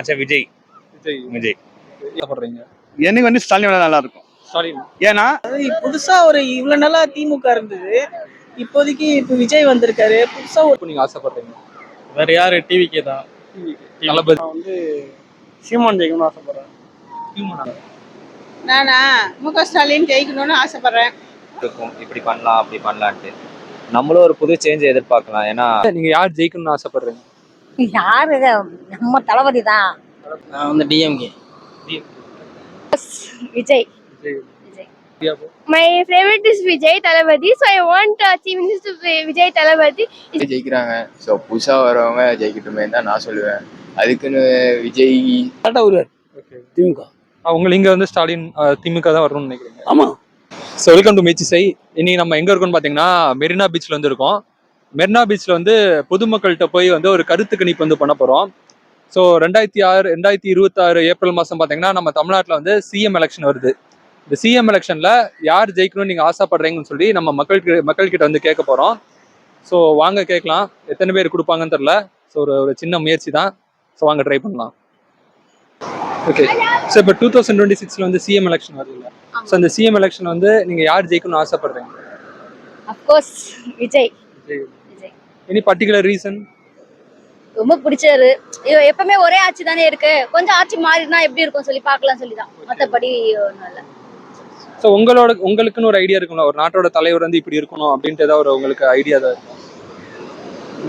சரி விஜய். விஜய் விஜய் ஆசைப்படுறீங்க? எனக்கு வந்து ஸ்டாலின் வந்தா நல்லா இருக்கும். ஸ்டாலின். ஏன்னா புதுசா ஒரு இவ்வளவு நாளா திமுக இருந்தது, இப்போதைக்கு இப்ப விஜய் வந்திருக்காரு புதுசா. இப்போ நீங்க ஆசைப்படுறீங்க? வேற யாரு? டிவிக்கே தான். தளபதி. நான் வந்து சீமான் ஜெயிக்கணும்னு ஆசைப்படுறேன். நானா முக ஸ்டாலின் ஜெயிக்கணும்னு ஆசைப்படுறேன். இருக்கும் இப்படி பண்ணலாம் அப்படி பண்ணலான்ட்டு நம்மளும் ஒரு புது சேஞ்ச் எதிர்பார்க்கலாம். ஏன்னா நீங்க யார் ஜெயிக்கணும்னு ஆசைப்படுறீங்க? யாரு? நம்ம தளபதி தான். நான் வந்து DMK. Vijay. My favorite is Vijay Thalapathy, so I want Chief Minister Vijay Thalapathy. ஜெயிக்கிறாங்க. ஸோ புதுசா வரவங்க ஜெயிக்கட்டுமே தான் நான் சொல்லுவேன். அதுக்குன்னு விஜய் திமுக. உங்களை இங்க வந்து ஸ்டாலின் திமுக தான் வரணும்னு நினைக்கிறீங்க? ஆமா. ஸோ வெல்கம் டு மெச்சிசை. இன்னைக்கு நம்ம எங்க இருக்கோம்னு பாத்தீங்கன்னா மெரினா பீச்ல வந்து இருக்கோம். மெரினா பீச்ல வந்து பொதுமக்கள்கிட்ட போய் வந்து ஒரு கருத்து கணிப்பு வந்து பண்ண போறோம். ஸோ 2026 ஏப்ரல் மாதம் பார்த்தீங்கன்னா நம்ம தமிழ்நாட்டில் வந்து சிஎம் எலெக்ஷன் வருது. இந்த சிஎம் எலெக்ஷன்ல யார் ஜெயிக்கணும்னு நீங்க ஆசைப்படுறீங்கன்னு சொல்லி நம்ம மக்கள்கிட்ட வந்து கேட்க போறோம். ஸோ வாங்க கேட்கலாம். எத்தனை பேர் கொடுப்பாங்கன்னு தெரியல. ஸோ ஒரு சின்ன முயற்சி தான். ஸோ வாங்க ட்ரை பண்ணலாம். ஓகே. ஸோ இப்போ 2026 வந்து சிஎம் எலெக்ஷன் வருது இல்லை? ஸோ அந்த சிஎம் எலெக்ஷன் வந்து நீங்க யார் ஜெயிக்கணும்னு ஆசைப்படுறீங்க? Of course Vijay. Vijay. Any particular reason? ரொம்ப பிடிச்சாரு. எப்பவுமே ஒரே ஆட்சி தானே இருக்கு, கொஞ்சம் ஆட்சி மாறினா எப்படி இருக்கும் சொல்லி பார்க்கலாம் சொல்லிதான், மற்றபடி ஒன்றும் இல்லை. ஸோ உங்களுக்குன்னு ஒரு ஐடியா இருக்கும்ல, ஒரு நாட்டோட தலைவர் வந்து இப்படி இருக்கணும் அப்படின்ட்டு ஏதாவது ஒரு உங்களுக்கு ஐடியா தான் இருக்கும்?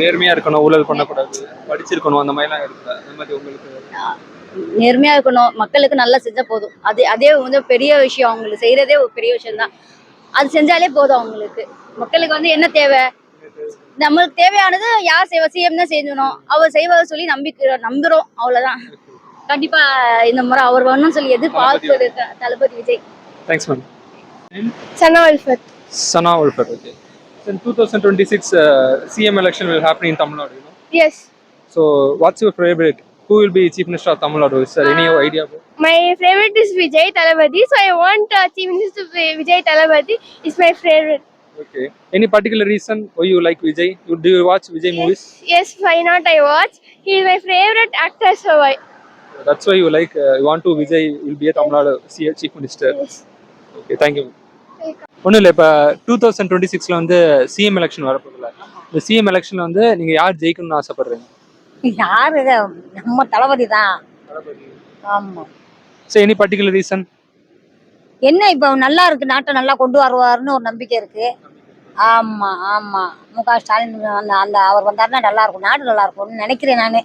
நேர்மையா இருக்கணும், ஊழல் பண்ணக்கூடாது, படிச்சிருக்கணும், அந்த மாதிரிலாம் இருக்குல்ல, அந்த மாதிரி உங்களுக்கு? நேர்மையா இருக்கணும், மக்களுக்கு நல்லா செஞ்சா போதும். அதே வந்து பெரிய விஷயம். அவங்களுக்கு செய்யறதே ஒரு பெரிய விஷயம் தான். அது செஞ்சாலே போதும் அவங்களுக்கு. மக்களுக்கு வந்து என்ன தேவை? நம்மளுக்கு தேவையானது யார் செய்வா? சிஎம் தான் செய்யணும். அவர் செய்வதை சொல்லி நம்புறோம், அவ்வளவுதான். கண்டிப்பா இந்த முறை அவர் வரணும்னு சொல்லி எதிர்பார்ப்பது Thalapathy Vijay. Thanks ma'am. Sana Welfare. Sana Welfare. Okay. In 2026 CM election will happen in Tamil Nadu, you know? Yes. So what's your favorite? Who will be Chief Minister of Tamil Nadu? Is there any idea? My favorite is Vijay Thalapathy, so I want Chief Minister Vijay Thalapathy is my favorite. Okay. Any particular reason why you like Vijay? Do you watch Vijay movies? Yes, why not? I watch. He is my favorite actor, so why? That's why you like. You want to Vijay will be a Tamil Nadu Chief Minister. Yes. Okay, thank you. ஒன்றும் இல்லை, இப்போ 2026 வந்து CM election வரப்போகுதுல, இந்த CM எலெக்ஷன்ல வந்து நீங்க யார் ஜெயிக்கணும்னு ஆசைப்படுறீங்க? யாரு? நம்ம தளபதி தான். ஆமா. So any particular reason? என்ன இப்போ நல்லா இருக்கு, நாட்டை நல்லா கொண்டு வருவாருன்னு ஒரு நம்பிக்கை இருக்கு. ஆமா ஆமா. முக ஸ்டாலின் அந்த அவர் வந்தாருன்னா நல்லா இருக்கும், நாடு நல்லா இருக்கும்னு நினைக்கிறேன் நானு.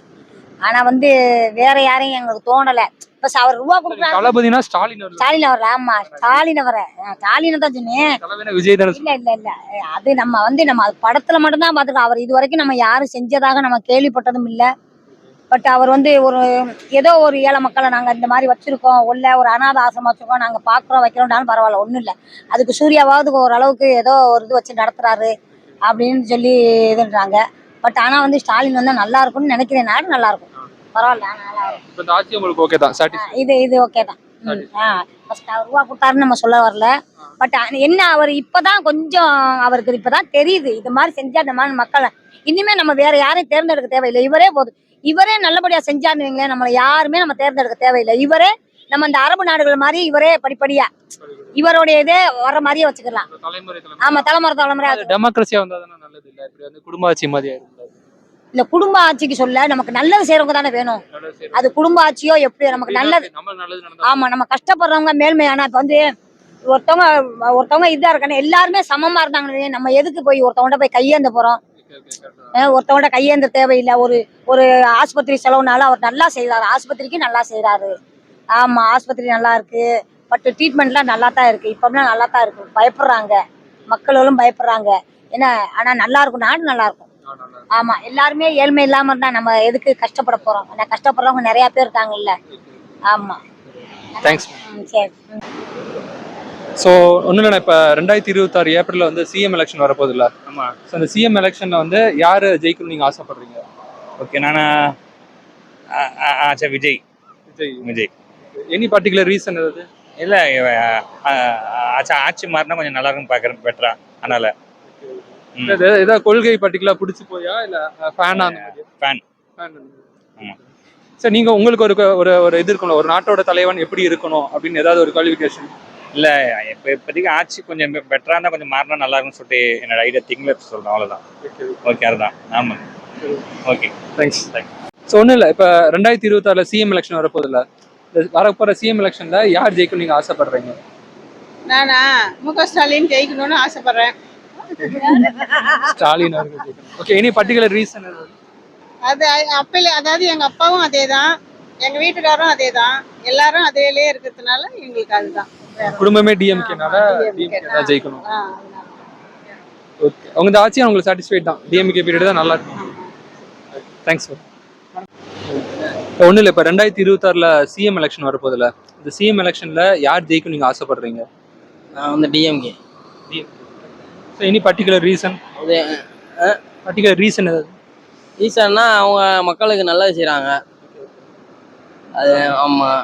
ஆனா வந்து வேற யாரையும் எங்களுக்கு தோணல. இப்ப அவர் ரூபா கொடுக்குறாங்க. தளபதினா ஸ்டாலின் அவர். ஆமா, ஸ்டாலின் அவரை. ஸ்டாலினை தான் சொன்னேன். விஜய் தானே? இல்ல அது நம்ம படத்துல மட்டும்தான் பாத்துருக்கோம். அவர் இது வரைக்கும் நம்ம யாரும் செஞ்சதாக நம்ம கேள்விப்பட்டதும் இல்ல. பட் அவர் வந்து ஏதோ ஒரு ஏழை மக்களை நாங்க இந்த மாதிரி வச்சிருக்கோம், ஒரு அனாத ஆசிரமம் வச்சிருக்கோம், நாங்க பாக்குறோம் வைக்கிறோம்னாலும் பரவாயில்ல, ஒண்ணும் இல்ல. அதுக்கு சூர்யாவாவது ஓரளவுக்கு ஏதோ ஒரு இது வச்சு நடத்துறாரு அப்படின்னு சொல்லி இதுன்றாங்க. பட் ஆனா வந்து ஸ்டாலின் வந்தா நல்லா இருக்கும்னு நினைக்கிறேன். நாடு நல்லா இருக்கும், பரவாயில்ல, நல்லா இருக்கும். இது ஓகே தான். அவர் ரூபா கொடுத்தாருன்னு நம்ம சொல்ல வரல. பட் என்ன, அவர் இப்பதான் கொஞ்சம் அவருக்கு இப்பதான் தெரியுது இது மாதிரி செஞ்சா இந்த மாதிரி மக்களை இனிமே நம்ம வேற யாரையும் தேர்ந்தெடுக்க தேவையில்லை, இவரே போதும். இவரே நல்லபடியா செஞ்சான்னு வைங்களேன், நம்மளை யாருமே நம்ம தேர்ந்தெடுக்க தேவையில்லை. இவரே நம்ம இந்த அரபு நாடுகள் மாதிரி இவரே படிப்படியா இவருடைய இதே வர மாதிரியே வச்சுக்கலாம். ஆமா, தலைமுறை டெமோக்ரஸியா வந்தா தானே நல்லது. இல்ல இப்படி வந்து குடும்ப ஆட்சி மாதிரியா இருந்தா இல்ல. குடும்ப ஆட்சிக்கு சொல்ல நமக்கு நல்லது செய்யறவங்க தானே வேணும். அது குடும்ப ஆட்சியோ எப்படி நமக்கு நல்லது. ஆமா, நம்ம கஷ்டப்படுறவங்க மேல்மையான இப்ப வந்து ஒருத்தவங்க இதா இருக்கானே, எல்லாருமே சமமா இருந்தாங்க. நம்ம எதுக்கு போய் ஒருத்தவங்க போய் கையேந்த போறோம்? ஒருத்தவங்க கையேந்த தேவையில்லை. ஒரு ஆஸ்பத்திரி செலவுனால அவர் நல்லா செய்யறாரு, ஆஸ்பத்திரிக்கு நல்லா செய்யறாரு. ஆமா, ஆஸ்பத்திரி நல்லா இருக்கு. பட் ட்ரீட்மெண்ட்லாம் நல்லா தான் இருக்கு, இப்பெல்லாம் நல்லா தான் இருக்கு. பயப்படுறாங்க, மக்களும் பயப்படுறாங்க. ஏன்னா ஆனா நல்லா இருக்கும், நாடு நல்லா இருக்கும். ஆமா, எல்லாருமே ஏழ்மை இல்லாம இருந்தா நம்ம எதுக்கு கஷ்டப்பட போறோம்? ஆனா கஷ்டப்படுறவங்க நிறைய பேர் இருக்காங்கல்ல. ஆமா. தேங்க்ஸ். சரி. ஸோ ஒன்றும் இல்லை, இப்போ 2026 ஏப்ரலில் வந்து சிஎம் எலெக்ஷன் வரப்போகுது இல்லை? ஆமாம். ஸோ அந்த சிஎம் எலெக்ஷனில் வந்து யார் ஜெயிக்கணும்னு நீங்கள் ஆசைப்படுறீங்க? ஓகே, நான் சரி Vijay. Vijay. Any particular reason ஏதாவது? இல்லை, ஆட்சி மாறினா கொஞ்சம் நல்லா இருக்குன்னு பார்க்குறேன், பெட்டரா. அதனால ஏதாவது கொள்கை பர்டிகுலராக பிடிச்சி போயா இல்லை ஃபேனா? ஃபேன். ஆமாம். சார் நீங்க உங்களுக்கு ஒரு இது இருக்கணும், ஒரு நாட்டோட தலைவன் எப்படி இருக்கணும் அப்படின்னு ஏதாவது ஒரு குவாலிஃபிகேஷன்? இல்லை இப்போதைக்கு ஆட்சி கொஞ்சம் பெட்டராக இருந்தால் கொஞ்சம் மாறினா நல்லா இருக்கும்னு சொல்லிட்டு என்னோட ஐடியா திங்கில் சொல்கிறேன், அவ்வளோதான். ஓகே அதுதான். ஆமாம். Okay thanks. ஸோ ஒன்றும் இல்லை, இப்போ 2026 சிஎம் எலெக்ஷன் வரப்போதில்ல, இந்த வரப்போகிற சிஎம் எலெக்ஷன்ல யார் ஜெயிக்கும் நீங்க ஆசைப்படுறீங்க? நானா ஸ்டாலின் ஜெயிக்கணும்னு ஆசைப்படுறேன். ஸ்டாலின் அவர்கள் ஜெயிக்கணும். Okay, any particular reason? அது அப்பல அதாவது எங்க அப்பாவும் அதே தான், எங்க வீட்டுக்காரரும் அதே தான், எல்லாரும் அதேலயே இருக்கிறதுனால எங்களுக்கு அதுதான். குடும்பமே டிஎம்கேனால டிஎம்கே தான் ஜெயிக்கணும். ஓகே, அவங்க இந்த ஆட்சி உங்களுக்கு சாட்டிஸ்ஃபைட் தான், டிஎம்கே பீரியட் தான் நல்லா இருக்கும். Thanks sir. ஒன்றும் இல்லை, இப்போ 2026 சிஎம் எலெக்ஷன் வரப்போதில்ல, இந்த சிஎம் எலெக்ஷன்ல யார் ஜெயிக்கும் நீங்க ஆசைப்படுறீங்க? நான் வந்து DMK. So any particular reason? Particular reason ஏதாவது? ஈசான்னா அவங்க மக்களுக்கு நல்லது செய்கிறாங்க. அது ஆமாம்.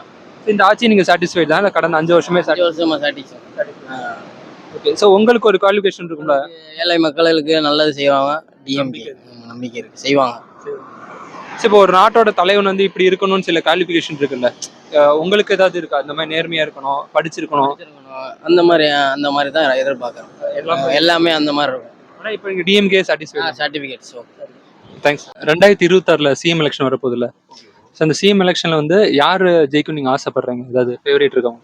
இந்த ஆட்சி நீங்க சாட்டிஸ்ஃபைட் தான், இல்லை கடந்த 5 வருஷமே 5 வருஷமா சாட்டிஸ்ஃபை. ஓகே, ஸோ உங்களுக்கு ஒரு குவாலிஃபிகேஷன் இருக்கும்ல, ஏழை மக்களுக்கு நல்லது செய்வாங்க, டிஎம்கே நம்பிக்கை இருக்கு, செய்வாங்க. சரி, இப்போ ஒரு நாட்டோட தலைவன் வந்து இப்படி இருக்கணும்னு சில குவாலிஃபிகேஷன் இருக்குல்ல, உங்களுக்கு ஏதாவது இருக்கா? இந்த மாதிரி நேர்மையா இருக்கணும், படிச்சிருக்கணும், அந்த மாதிரி தான் எதிர்பார்க்குறேன். எல்லாமே அந்த மாதிரி இருக்கும். ஆனால் இப்போ நீங்கள் DMK satisfied? Certificate. So thanks. 2026 CM election வரப்போதில்ல, ஸோ அந்த சிஎம் எலெக்ஷன்ல வந்து யார் ஜெயிக்கும் நீங்க ஆசைப்படுறீங்க? ஏதாவது ஃபேவரேட் இருக்கவங்க?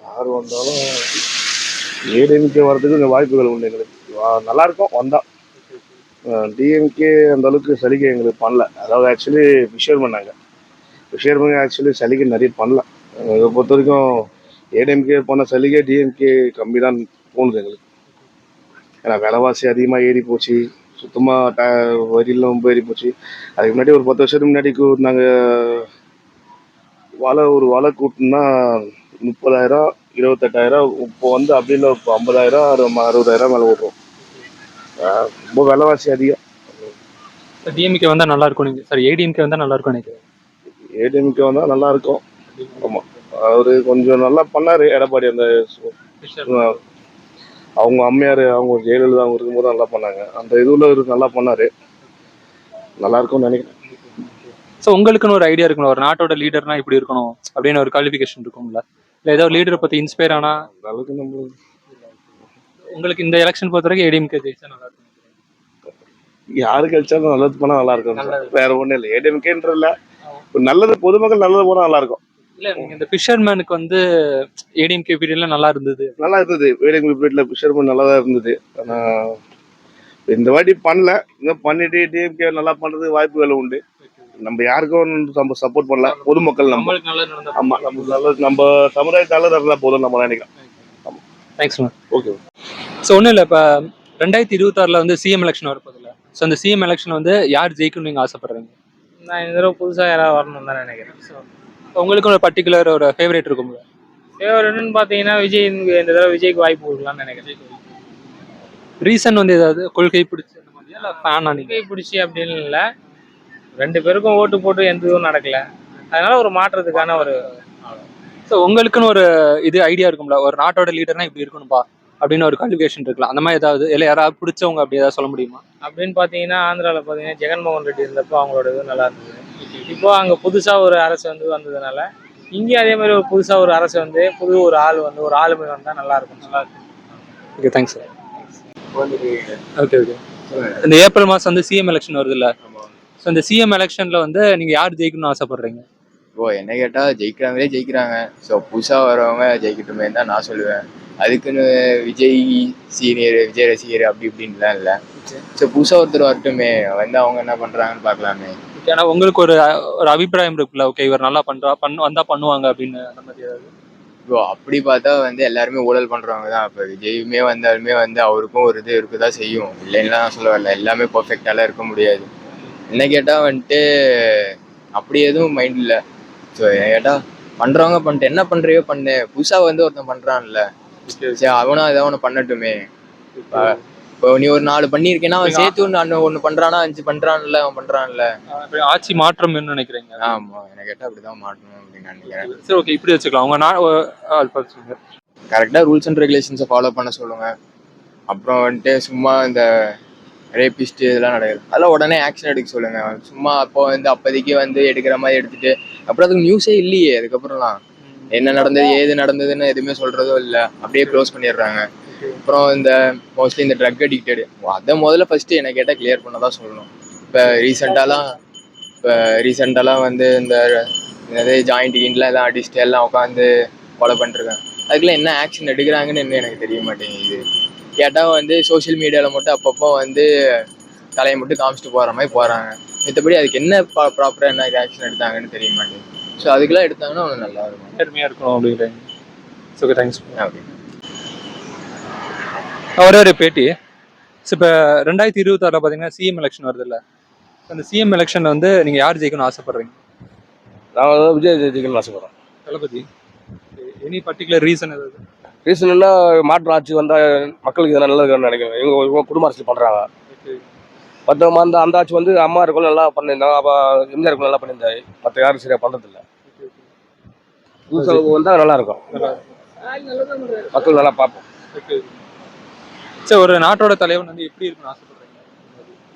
யார் வந்தாலும் ஏடிஎம்கே வரதுக்கு இந்த வாய்ப்புகள் உண்டு. எங்களுக்கு நல்லா இருக்கும் வந்தா. டிஎம்கே அந்த அளவுக்கு சலுகை எங்களுக்கு பண்ணல. அதாவது ஆக்சுவலி விஷயம் பண்ணாங்க ஆக்சுவலி சலுகை நிறைய பண்ணல. இதை பொறுத்த வரைக்கும் ஏடிஎம்கே பண்ண சலுகை டிஎம்கே கம்மி தான் தோணுது எங்களுக்கு. ஏன்னா விலைவாசி அதிகமாக ஏறி போச்சு, சுத்தமாக வரியில் ரொம்ப ஏறி போச்சு. அதுக்கு முன்னாடி ஒரு 10 வருஷத்துக்கு முன்னாடி நாங்கள் ஒரு வாழை கூட்டினா 30,000 28,000, இப்போ வந்து அப்படி இல்லை, இப்போ 50,000 60,000 மேலே ஓட்டுறோம். ரொம்ப விலைவாசி அதிகம். டிஎம்கே வந்தால் நல்லா இருக்கும் நீங்க? சாரி, ஏடிஎம்கே வந்தால் நல்லா இருக்கும் நினைக்கிறேன். ஏடிஎம்கே வந்தால் நல்லா இருக்கும். ஆமாம், அவரு கொஞ்சம் நல்லா பண்ணார் எடப்பாடி. அந்த அவங்க அம்மையார், அவங்க ஜெயலலிதா அவங்க இருக்கும்போது நல்லா பண்ணாங்க. அந்த இதுல நல்லா பண்ணாரு, நல்லா இருக்கும்னு நினைக்கிறேன். ஸோ உங்களுக்குன்னு ஒரு ஐடியா இருக்கணும், ஒரு நாட்டோட லீடர்னா இப்படி இருக்கணும் அப்படின்னு ஒரு குவாலிஃபிகேஷன் இருக்கும்ல, இல்லை ஏதோ லீடரை பற்றி இன்ஸ்பயர் ஆனா? அந்த அளவுக்கு நம்மளுக்கு உங்களுக்கு இந்த எலெக்ஷன் பொறுத்த வரைக்கும் ஏடிஎம்கே ஜெயிச்சா நல்லா இருக்கும்? யாரு கழிச்சாலும் நல்லது பண்ணா நல்லா இருக்கும். வேற ஒண்ணும் இல்லை, ஏடிஎம்கேன்ற இல்ல, நல்லது பொதுமக்கள் நல்லது போனா நல்லா இருக்கும். இல்ல, நீங்க இந்த ஃபிஷர்மேனுக்கு வந்து ஏடிஎம்கே பீரியட்ல நல்லா இருந்தது. ஏடிஎம்கே பீரியட்ல ஃபிஷர்மேன் நல்லா தான் இருந்தது. ஆனா இந்த வாட்டி பண்ணல. இன்னும் பண்ணிட்டு டிஎம்கே நல்லா பண்றது வாய்ப்புகள் உண்டு. நம்ம யாருக்கும் நம்ம சப்போர்ட் பண்ணல, பொதுமக்கள் நம்ம. ஆமா, நம்ம சமுதாயத்தால நடந்தா போதும் நம்ம நினைக்கிறோம். Thanks ma'am. ஓகே. ஸோ ஒன்றும் இல்லை, இப்போ 2026 வந்து சிஎம் எலெக்ஷன் வரப்போதில்ல, ஸோ அந்த சிஎம் எலெக்ஷன் வந்து யார் ஜெயிக்கும்னு நீங்கள் ஆசைப்படுறீங்க? நான் இந்த தடவை புதுசாக யாராவது வரணும்னு தான் நினைக்கிறேன். ஸோ உங்களுக்கு ஒரு பர்டிகுலர் ஒரு ஃபேவரேட் இருக்கும்? ஃபேவரட்னு பார்த்தீங்கன்னா விஜய். இந்த தடவை விஜய்க்கு வாய்ப்பு கொடுக்கலாம்னு நினைக்கிறேன். ரீசன் வந்து ஏதாவது கொள்கை பிடிச்சி அந்த மாதிரி, இல்லை ஃபேனா? கொள்கை பிடிச்சி அப்படின்னு இல்லை, 2 பேருக்கும் ஓட்டு போட்டு எந்த இதுவும் நடக்கல, அதனால ஒரு மாற்றத்துக்கான ஒரு. ஸோ உங்களுக்குன்னு ஒரு இது ஐடியா இருக்கும்ல, ஒரு நாட்டோட லீடர்னா இப்படி இருக்கணும்பா அப்படின்னு ஒரு குவாலிஃபிகேஷன் இருக்கலாம், அந்த மாதிரி ஏதாவது? இல்லை யாராவது பிடிச்சவங்க அப்படி ஏதாவது சொல்ல முடியுமா? அப்படின்னு பார்த்தீங்கன்னா ஆந்திராவில் பார்த்தீங்கன்னா ஜெகன்மோகன் ரெட்டி இருந்தப்போ அவங்களோட இது நல்லா இருந்தது. இப்போ அங்கே புதுசாக ஒரு அரசு வந்ததுனால இங்கேயும் அதே மாதிரி ஒரு புதுசாக ஒரு அரசு புது ஒரு ஆளுமை வந்தால் நல்லா இருக்கும். Okay, thanks sir. ஓகே. இந்த ஏப்ரல் மாதம் வந்து சிஎம் எலெக்ஷன் வருது இல்லை, ஸோ இந்த சிஎம் எலெக்ஷன்ல வந்து நீங்கள் யார் ஜெயிக்கணும்னு ஆசைப்படுறீங்க? இப்போ என்ன கேட்டால் ஜெயிக்கிறவங்களே ஜெயிக்கிறாங்க. ஸோ புதுசாக வரவங்க ஜெயிக்கட்டுமே தான் நான் சொல்லுவேன். அதுக்குன்னு விஜய் சீனியர், விஜய் ரசிகர் அப்படி இப்படின்லாம் இல்லை. ஸோ புதுசாக ஒருத்தர் வரட்டுமே, வந்து அவங்க என்ன பண்ணுறாங்கன்னு பார்க்கலாமே. ஏன்னா உங்களுக்கு ஒரு அபிப்பிராயம் இருக்குல்ல, ஓகே இவர் நல்லா வந்தா பண்ணுவாங்க அப்படின்னு, அந்த மாதிரி ஏதாவது? இப்போ அப்படி பார்த்தா எல்லாருமே ஊழல் பண்ணுறவங்க தான். இப்போ விஜயுமே வந்தாலுமே அவருக்கும் ஒரு இது இருக்குதான் செய்யும், இல்லைன்னா சொல்ல வரல. எல்லாமே பர்ஃபெக்டாலாம் இருக்க முடியாது. என்ன கேட்டால் அப்படி எதுவும் மைண்ட் இல்லை. ஸோ கேட்டால் பண்ணுறவங்க பண்ணிட்டு என்ன பண்ணுறியோ பண்ணு, புதுசாக ஒருத்தன் பண்ணுறான்ல, சரி அவனும் அதை ஒன்று பண்ணட்டுமே. இப்போ நீ ஒரு 4 பண்ணியிருக்கேன்னா அவன் சேர்த்து ஒன்று பண்ணுறானா 5 பண்ணுறான்ல, அவன் பண்ணுறான்ல. ஆட்சி மாற்றம் என்ன நினைக்கிறீங்க? ஆமாம், என்ன கேட்டால் அப்படிதான் மாற்றணும் அப்படின்னு நினைக்கிறேன். சரி, ஓகே, இப்படி வச்சுக்கலாம். உங்க கரெக்டாக ரூல்ஸ் அண்ட் ரெகுலேஷன்ஸை ஃபாலோ பண்ண சொல்லுங்கள். அப்புறம் சும்மா இந்த ரேபிஸ்ட் இதெல்லாம் நடக்குது. அதெல்லாம் உடனே ஆக்ஷன் எடுக்க சொல்லுங்க. சும்மா அப்போ வந்து அப்போதைக்கு வந்து எடுக்கிற மாதிரி எடுத்துட்டு அப்புறம் அதுக்கு நியூஸே இல்லையே. அதுக்கப்புறம்லாம் என்ன நடந்தது ஏது நடந்ததுன்னு எதுவுமே சொல்றதும் இல்லை, அப்படியே க்ளோஸ் பண்ணிடுறாங்க. அப்புறம் இந்த மோஸ்ட்லி இந்த ட்ரக் அடிக்டடு அதை முதல்ல ஃபர்ஸ்ட் என்ன கேட்டால் கிளியர் பண்ண தான் சொல்லணும். இப்போ ரீசெண்டாலாம் வந்து இந்த ஜாயிண்ட் கீன்லாம் எல்லாம் அடிச்சுட்டு எல்லாம் உட்காந்து ஃபாலோ பண்ணிருக்காங்க. அதுக்கெல்லாம் என்ன ஆக்ஷன் எடுக்கிறாங்கன்னு இன்னும் எனக்கு தெரிய மாட்டேங்குது. கேட்டால் வந்து சோஷியல் மீடியாவில் மட்டும் அப்பப்போ வந்து தலையை மட்டும் காமிச்சிட்டு போகிற மாதிரி போகிறாங்க. மற்றபடி அதுக்கு என்ன ப்ராப்பராக என்ன ஆக்ஷன் எடுத்தாங்கன்னு தெரிய மாட்டேங்குது. ஸோ அதுக்கெல்லாம் எடுத்தாங்கன்னா ஒன்று நல்லா இருக்கும், நேர்மையாக இருக்கணும் அப்படிங்கிறாங்க. Okay, thanks. ஓகே. ஒரே ஒரு பேட்டி. ஸோ இப்போ 2026 பார்த்தீங்கன்னா சிஎம் எலெக்ஷன் வருது இல்லை? அந்த சிஎம் எலெக்ஷனில் வந்து நீங்கள் யார் ஜெயிக்கணும்னு ஆசைப்படுறீங்க? நான் வந்து விஜய் ஜெயிக்கணும்னு ஆசைப்படுறேன். தளபதி. எனி பர்டிகுலர் ரீசன் ஏதாவது? ரீசன்னா மாற்று ஆட்சி வந்தால் மக்களுக்கு இதெல்லாம் நல்லதுன்னு நினைக்கிறேன். எங்கள் குடும்ப அரசியல் பண்ணுறாங்க. மற்ற அந்த ஆட்சி வந்து அம்மா இருக்கும் நல்லா பண்ணியிருந்தாங்க, அப்போ எம்ஜிஆர் இருக்கும் நல்லா பண்ணியிருந்தாரு. மற்ற யாரும் சரியாக பண்ணுறதில்ல. புதுசாக வந்தால் நல்லா இருக்கும், மக்கள் நல்லா பார்ப்போம். சரி, ஒரு நாட்டோட தலைவன் வந்து எப்படி இருக்குன்னு ஆசைப்படுறீங்க?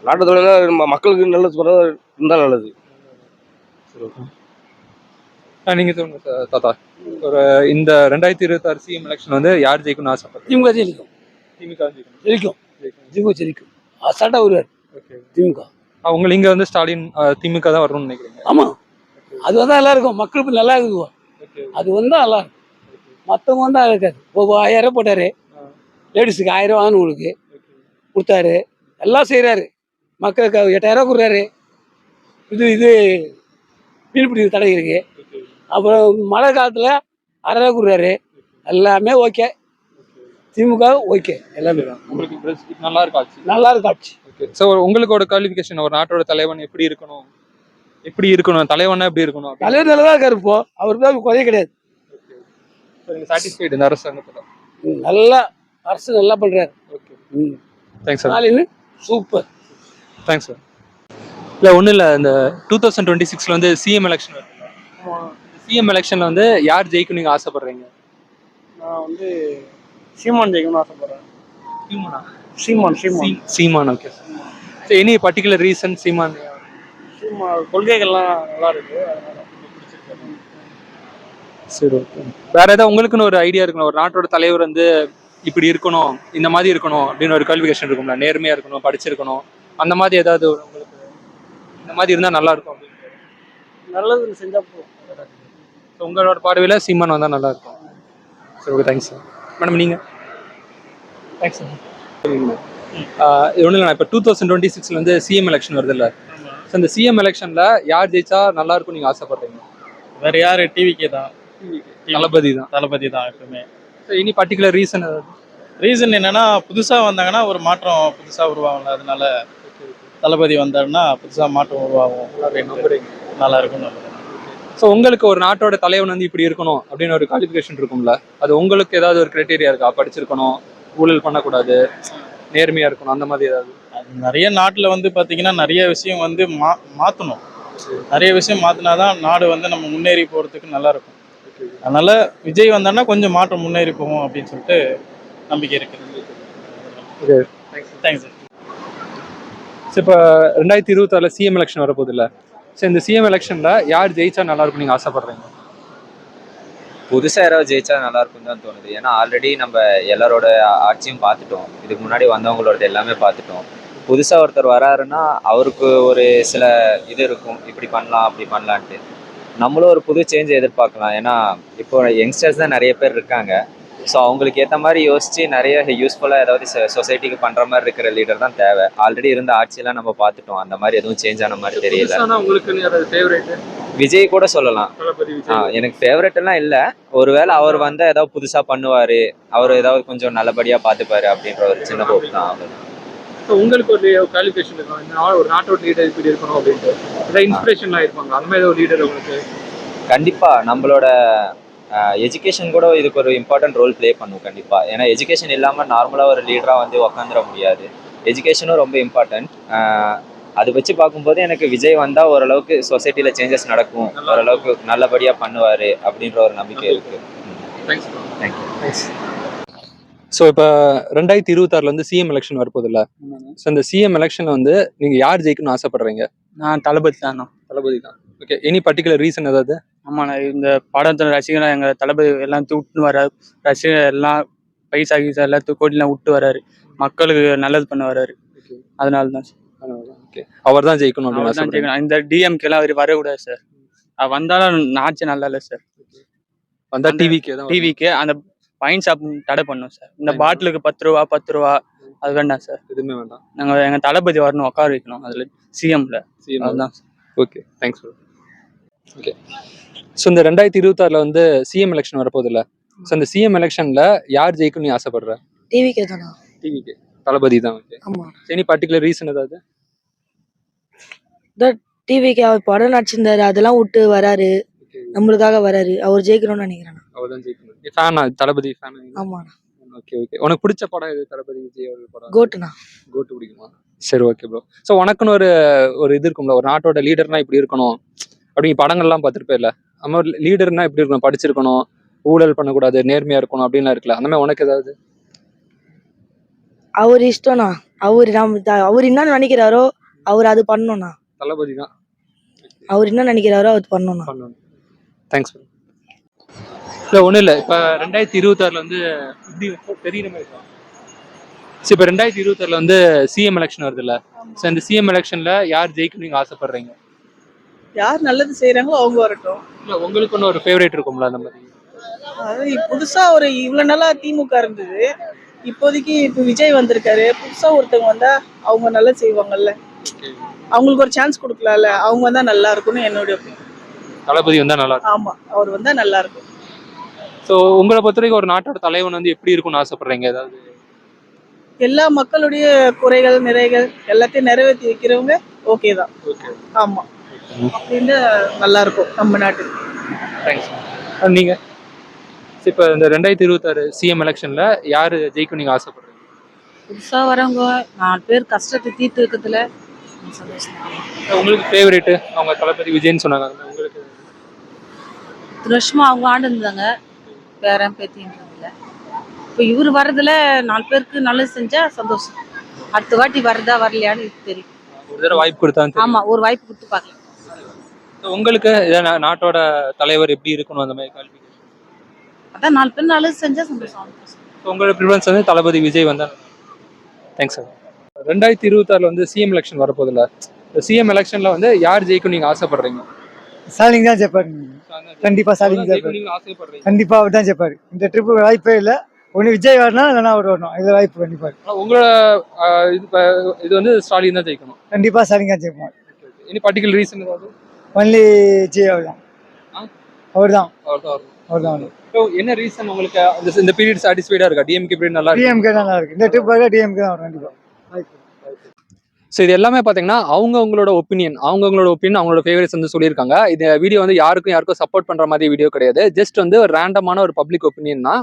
நாட்டு தொழில் மக்களுக்கு நல்லது சொல்றது இருந்தால் நல்லது. நீங்க சொல்லுங்க சார். தாத்தா, ஒரு இந்த 2026 சிஎம் எலெக்ஷன் வந்து யார் ஜெயிக்கணும்னு ஆசைப்படுறீங்க? திமுக ஜெயிக்கும். திமுக ஜெயிக்கும். திமுக ஜெயிக்கும். அசால்ட்டா வருவார் திமுக. அவங்க இங்க வந்து ஸ்டாலின் திமுக தான் வரணும்னு நினைக்கிறீங்க? ஆமா, அது வந்தா நல்லா இருக்கும், மக்களுக்கு நல்லா இருக்குவோம். அது வந்தா நல்லா இருக்கும். மற்றவங்க வந்தா இருக்காது. இப்போ 1000 போட்டாரு, லேடிஸுக்கு 1000 ஆணுங்களுக்கு கொடுத்தாரு, எல்லாம் செய்யறாரு. மக்களுக்கு 8000 கொடுறாரு. இது மீன்பிடி தடை இருக்கு. அப்புறம் மழை காலத்துல 6,000 கொடுறாரு. எல்லாமே ஓகே. திமுக ஓகே, எல்லாமே உங்களுக்கு நல்லா இருக்கு ஆட்சி? நல்லா இருக்கு ஆட்சி. ஸோ உங்களுக்கு ஒரு குவாலிஃபிகேஷன், ஒரு நாட்டோட தலைவன் எப்படி இருக்கணும், தலைவனா எப்படி இருக்கணும்? தலைவர் நல்லா தான் இருக்காரு. இப்போ அவருக்கு தான் குறைய கிடையாது. சாட்டிஸ்ஃபைடு இந்த அரசாங்கத்துல? நல்லா அரசு நல்லா பண்றாரு. Okay, thanks sir. Stalin super. Thanks sir. இல்லை ஒன்றும் இல்லை, இந்த 2026 வந்து சிஎம் எலெக்ஷன் வருது. சிஎம் எலெக்ஷன்ல வந்து யார் ஜெயிக்கும் நீங்க ஆசைப்படுறீங்க? நான் வந்து சீமான் ஜெயிக்கணும்னு ஆசைப்படுறேன். சீமானா? Seeman. Okay. So any particular reason Seeman? கொள்கைகள்லாம் நல்லா இருக்கு. சரி, ஓகே. வேற ஏதாவது உங்களுக்குன்னு ஒரு ஐடியா இருக்கணும், ஒரு நாட்டோட தலைவர் வந்து இப்படி இருக்கணும், இந்த மாதிரி இருக்கணும் அப்படின்னு ஒரு குவாலிஃபிகேஷன் இருக்கும்ல? நேர்மையா இருக்கணும், படிச்சிருக்கணும், அந்த மாதிரி ஏதாவது உங்களுக்கு இந்த மாதிரி இருந்தா நல்லா இருக்கும் அப்படின்னு நல்லது செஞ்சா போதும். உங்களோட பார்வையில் சீமான் வந்தால் நல்லா இருக்கும். சரி, ஓகே, தேங்க்ஸ் சார். மேடம் நீங்கள்? Thanks sir. இது ஒன்றும் இல்லை, இப்போ 2026 வந்து சிஎம் எலெக்ஷன் வருது இல்லை? ஸோ இந்த சிஎம் எலெக்ஷனில் யார் ஜெயிச்சா நல்லா இருக்கும் நீங்கள் ஆசைப்படுறீங்க? வேற யாரு? டிவிக்கே தான். தளபதி தான் எப்பவுமே. ஸோ எனி பர்டிகுலர் ரீசன் ஏதாவது? ரீசன் என்னன்னா, புதுசா வந்தாங்கன்னா ஒரு மாற்றம் புதுசா உருவாகும்ல, அதனால தளபதி வந்தாருன்னா புதுசா மாற்றம் உருவாகும் அப்படின்னு நல்லா இருக்கும். ஸோ உங்களுக்கு ஒரு நாட்டோட தலைவன் வந்து இப்படி இருக்கணும் அப்படின்னு ஒரு குவாலிஃபிகேஷன் இருக்கும்ல, அது உங்களுக்கு ஏதாவது ஒரு கிரைட்டீரியா இருக்கா? படிச்சிருக்கணும், ஊழல் பண்ணக்கூடாது, நேர்மையா இருக்கணும், அந்த மாதிரி ஏதாவது? நிறைய நாட்டில் வந்து பார்த்தீங்கன்னா நிறைய விஷயம் வந்து மாற்றணும். நிறைய விஷயம் மாற்றினாதான் நாடு வந்து நம்ம முன்னேறி போகிறதுக்கு நல்லா இருக்கும். அதனால விஜய் வந்தான்னா கொஞ்சம் மாற்றம் முன்னேறி போகும் அப்படின்னு சொல்லிட்டு நம்பிக்கை இருக்கு. Thanks sir. ஸோ இப்போ 2026 சிஎம் எலெக்ஷன் வரப்போகுது இல்லை? ஸோ இந்த சிஎம் எலெக்ஷனில் யார் ஜெயிச்சா நல்லா இருக்கும் நீங்கள் ஆசைப்படுறீங்க? புதுசாக யாராவது ஜெயிச்சா நல்லா இருக்கும்னு தான் தோணுது. ஏன்னா ஆல்ரெடி நம்ம எல்லாரோட ஆட்சியும் பார்த்துட்டோம், இதுக்கு முன்னாடி வந்தவங்களோட எல்லாமே பார்த்துட்டோம். புதுசாக ஒருத்தர் வராருன்னா அவருக்கு ஒரு சில இது இருக்கும், இப்படி பண்ணலாம் அப்படி பண்ணலான்ட்டு. நம்மளும் ஒரு புது சேஞ்சை எதிர்பார்க்கலாம். ஏன்னா இப்போ யங்ஸ்டர்ஸ் தான் நிறைய பேர் இருக்காங்க. ஸோ அவங்களுக்கு ஏற்ற மாதிரி யோசிச்சு நிறைய யூஸ்ஃபுல்லாக ஏதாவது சொசைட்டிக்கு பண்ணுற மாதிரி இருக்கிற லீடர் தான் தேவை. ஆல்ரெடி இருந்த ஆட்சியெல்லாம் நம்ம பார்த்துட்டோம், அந்த மாதிரி எதுவும் சேஞ்ச் ஆன மாதிரி தெரியல. விஜய் கூட சொல்லலாம். எனக்கு ஃபேவரட் எல்லாம் இல்லை, ஒருவேளை அவர் வந்தால் ஏதாவது புதுசாக பண்ணுவார், அவர் ஏதாவது கொஞ்சம் நல்லபடியாக பார்த்துப்பாரு அப்படின்ற ஒரு சின்ன ஹோப் தான். அவர் உங்களுக்கு ஒரு குவாலிஃபிகேஷன் இருக்கும், ஒரு நாட்டோட லீடர் இப்படி இருக்கணும் அப்படின்ட்டு ஏதாவது இன்ஸ்பிரேஷன்லாம் இருப்பாங்க, அந்த மாதிரி ஒரு லீடர் உங்களுக்கு? கண்டிப்பாக நம்மளோட எஜுகேஷன் கூட இதுக்கு ஒரு இம்பார்ட்டன்ட் ரோல் ப்ளே பண்ணும் கண்டிப்பாக. ஏன்னா எஜுகேஷன் இல்லாமல் நார்மலாக ஒரு லீடராக வந்து உக்காந்துட முடியாது. எஜுகேஷனும் ரொம்ப இம்பார்ட்டன்ட். அது வச்சு பார்க்கும்போது எனக்கு விஜய் வந்தால் ஓரளவுக்கு சொசைட்டியில் சேஞ்சஸ் நடக்கும், ஓரளவுக்கு நல்லபடியாக பண்ணுவார் அப்படின்ற ஒரு நம்பிக்கை இருக்குது. தேங்க்யூ. ஸோ இப்போ 2026 வந்து சிஎம் எலெக்ஷன் வரப்போகுது இல்லை? ஸோ இந்த சிஎம் எலெக்ஷன்ல வந்து நீங்க யார் ஜெயிக்கணும்னு ஆசைப்படுறீங்க? நான் தளபதி தான்ண்ணா. தளபதி தான். ஓகே, எனி பர்டிகுலர் ரீசன் ஏதாவது? ஆமாண்ணா, இந்த படத்தோட ரசிகர்கள் எங்க தளபதி எல்லாம் விட்டு வர்றாரு. ரசிகர் எல்லாம் பைசா கீசா எல்லாத்தையும் கோடிலாம் விட்டு வர்றாரு. மக்களுக்கு நல்லது பண்ண வர்றாரு. அதனால தான் சார். ஓகே, அவர் தான் ஜெயிக்கணும் அப்படின்னு அவர் தான் ஆசைப்படுறீங்க. ஜெயிக்கணும். இந்த டிஎம்கே எல்லாம் அவர் வரக்கூடாது சார். அவர் வந்தாலும் ஆட்சி நல்லா இல்லை சார். வந்தா டிவிக்கு தான் டிவிக்கு அந்த பைன் ஷாப் தடை பண்ணோம் சார். இந்த பாட்டிலுக்கு 10 ரூபா அது வேண்டாம் சார். எதுவுமே வேண்டாம். எங்க தளபதி வரணும், உட்கார வைக்கணும் அதுல சிஎம்ல. அதுதான். Okay, thanks bro. Okay, so இந்த 2026 வந்து சிஎம் எலெக்ஷன் வரப்போகுது இல்லை? ஸோ இந்த சிஎம் எலெக்ஷன்ல யார் ஜெயிக்கணும்னு ஆசைப்படுற? டிவிக்கே தானா? டிவிக்கு தளபதி தான். ஓகே, ஆமா. எனி பர்டிகுலர் ரீசன் ஏதாவது? டிவிக்கு அவர் படம் நடிச்சிருந்தாரு, அதெல்லாம் விட்டு வராரு, நம்மளுக்காக வராரு. அவர் ஜெயிக்கணும்னு நினைக்கிறேன். அவர் தான் ஜெயிக்கணும். ஃபேனா? தளபதி ஃபேன்? ஆமா. Okay okay. உனக்கு பிடிச்ச படம் எது? தளபதி விஜய் அவர்கள் படம்? கோட்டுனா. கோட்டு பிடிக்குமா? சரி, ஓகே ப்ரோ. ஸோ உனக்குன்னு ஒரு இது இருக்கும்ல, ஒரு நாட்டோட லீடர்னா இப்படி இருக்கணும் அப்படி படங்கள்லாம் பார்த்துருப்பே இல்லை? நம்ம ஒரு லீடர்னா இப்படி இருக்கணும், படிச்சிருக்கணும், ஊழல் பண்ணக்கூடாது, நேர்மையா இருக்கணும் அப்படின்லாம் இருக்குல்ல, அந்த மாதிரி உனக்கு ஏதாவது? அவர் இஷ்டம்னா, அவர் என்ன நினைக்கிறாரோ அவர் அது பண்ணணும்னா. தளபதி தான். அவர் என்ன நினைக்கிறாரோ அது பண்ணணும். Thanks bro. இல்லை ஒன்றும் இல்லை, இப்போ 2026 வந்து இப்படி தெரியுற மாதிரி இருக்கும். ஸோ இப்போ 2026 வந்து சிஎம் எலெக்ஷன் வருது இல்லை? ஸோ இந்த சிஎம் எலெக்ஷன்ல யார் ஜெயிக்கணும் நீங்க ஆசைப்படுறீங்க? யார் நல்லது செய்யறாங்களோ அவங்க வரட்டும். இல்லை உங்களுக்கு ஒன்று ஒரு ஃபேவரேட் இருக்கும்ல அந்த மாதிரி? அது புதுசா இவ்வளவு நாளா திமுக இருந்தது, இப்போதைக்கு இப்ப விஜய் வந்திருக்காரு, புதுசா ஒருத்தவங்க வந்தா அவங்க நல்லா செய்வாங்கல்ல, அவங்களுக்கு ஒரு சான்ஸ் கொடுக்கலாம்ல, அவங்க வந்தா நல்லா இருக்கும்னு என்னுடைய opinion. தளபதி வந்தா நல்லா இருக்கும். ஆமா, அவர் வந்தா நல்லா இருக்கும். ஸோ உங்களை பொறுத்த வரைக்கும் ஒரு நாட்டோட தலைவன் வந்து எப்படி இருக்கும்னு ஆசைப்படுறீங்க? ஏதாவது எல்லா மக்களுடைய குறைகள் நிறைகள் எல்லாத்தையும் நிறைவேற்றி வைக்கிறவங்க ஓகே தான். ஆமா, அப்படின்னு நல்லா இருக்கும் நம்ம நாட்டுக்கு. தேங்க்ஸ். நீங்க இப்போ இந்த 2026 சிஎம் எலெக்ஷன்ல யாரு ஜெயிக்கும் நீங்க ஆசைப்படுறீங்க? புதுசா வரவங்க 4 பேர் கஷ்டத்தை தீர்த்து வைக்கிறதுல சந்தோஷம். உங்களுக்கு ஃபேவரேட் அவங்க தளபதி விஜய்னு சொன்னாங்க, உங்களுக்கு? 3 வருஷமா அவங்க ஆண்டு இருந்தாங்க, பேரன் பேத்தின்றதுல. இப்போ இவர் வர்றதுல 4 பேருக்கு நல்லது செஞ்சா சந்தோஷம். அடுத்த வாட்டி வரதா வரலையான்னு தெரியும். ஒரு தடவை வாய்ப்பு கொடுத்தா? ஆமா, ஒரு வாய்ப்பு கொடுத்து பார்க்கலாம். உங்களுக்கு நாட்டோட தலைவர் எப்படி இருக்கணும் அந்த மாதிரி கேள்வி? அதான் 4 பேர் நல்லது செஞ்சா சந்தோஷம். உங்களோட ப்ரிஃபரன்ஸ் வந்து தளபதி விஜய் வந்தா? Thanks sir. 2026 வந்து சிஎம் எலெக்ஷன் வரப்போதில்ல? சிஎம் எலெக்ஷன்ல வந்து யார் ஜெயிக்கும் நீங்க ஆசைப்படுறீங்க? ஸ்டாலின் தான் ஜெயிப்பாரு. கண்டிப்பா ஸ்டாலின் ஜெயிப்பாரு. நீங்க ஆசைப்படுறீங்க? கண்டிப்பா அவர் தான் ஜெயிப்பாரு. இந்த ட்ரிப்பு வாய்ப்பே இல்லை. ஒன்று விஜய் வரணும், இல்லைன்னா அவர் வரணும். இது வாய்ப்பு கண்டிப்பா. உங்களோட இது வந்து ஸ்டாலின் தான் ஜெயிக்கணும்? கண்டிப்பா ஸ்டாலின் தான் ஜெயிப்பார். எனி பர்டிகுலர் ரீசன் ஏதாவது? ஒன்லி விஜய் அவர் தான். அவர் தான். என்ன ரீசன் உங்களுக்கு இந்த பீரியட் சாட்டிஸ்ஃபைடா இருக்கா? டிஎம்கே பீரியட் நல்லா இருக்கு? டிஎம்கே தான் நல்லா இருக்கு. இந்த ட்ரிப் பார்க்க டிஎம்கே தான் வரும் கண்டிப்பா. ஸோ இது எல்லாமே பார்த்தீங்கன்னா அவங்களோட ஒப்பீனியன் அவங்களோட ஃபேவரட்ஸ் வந்து சொல்லியிருக்காங்க. இந்த வீடியோ வந்து யாருக்கும் சப்போர்ட் பண்ணுற மாதிரி வீடியோ கிடையாது. ஜஸ்ட் வந்து ஒரு ரேண்டமான ஒரு பப்ளிக் ஒப்பீனியன் தான்.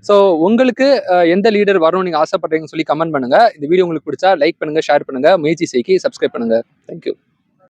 ஸோ உங்களுக்கு எந்த லீடர் வரணும்னு நீங்கள் ஆசைப்படுறீங்கன்னு சொல்லி கமெண்ட் பண்ணுங்க. இந்த வீடியோ உங்களுக்கு பிடிச்சா லைக் பண்ணுங்க, ஷேர் பண்ணுங்க, முயற்சி செய்கி சப்ஸ்கிரைப் பண்ணுங்க. தேங்க்யூ.